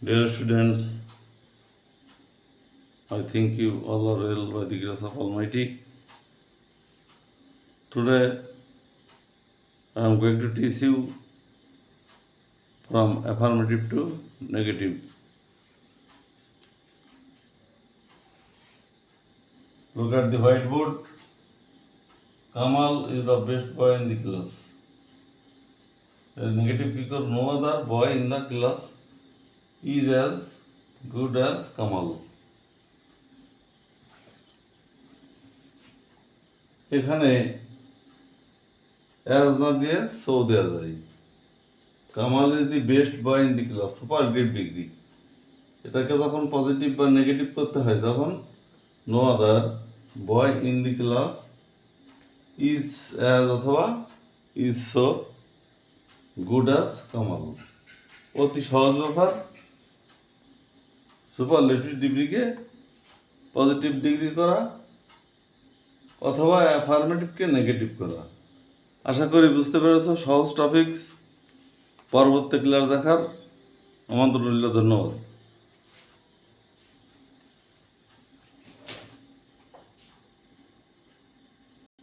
Dear students, I think you all are well by the grace of Almighty. Today, I am going to teach you from affirmative to negative. Look at the whiteboard. Kamal is the best boy in the class. The negative kicker, no other boy in the class is as good as Kamal. এখানে as না দিয়ে so দেওয়া যায়। Kamal is the best boy in the class, superlative degree. এটাকে যখন positive বা negative করতে হয় তখন no other boy in the class is as অথবা is so good as Kamal. অতি সহজ ব্যাপার। সুপারলেটিভ ডিগ্রিকে পজিটিভ ডিগ্রি করা অথবা অ্যাফার্মেটিভকে নেগেটিভ করা। আশা করি বুঝতে পেরেছ। সহজ টপিকস পরবর্তী ক্লাস দেখার আমন্ত্রণ রইল। ধন্যবাদ।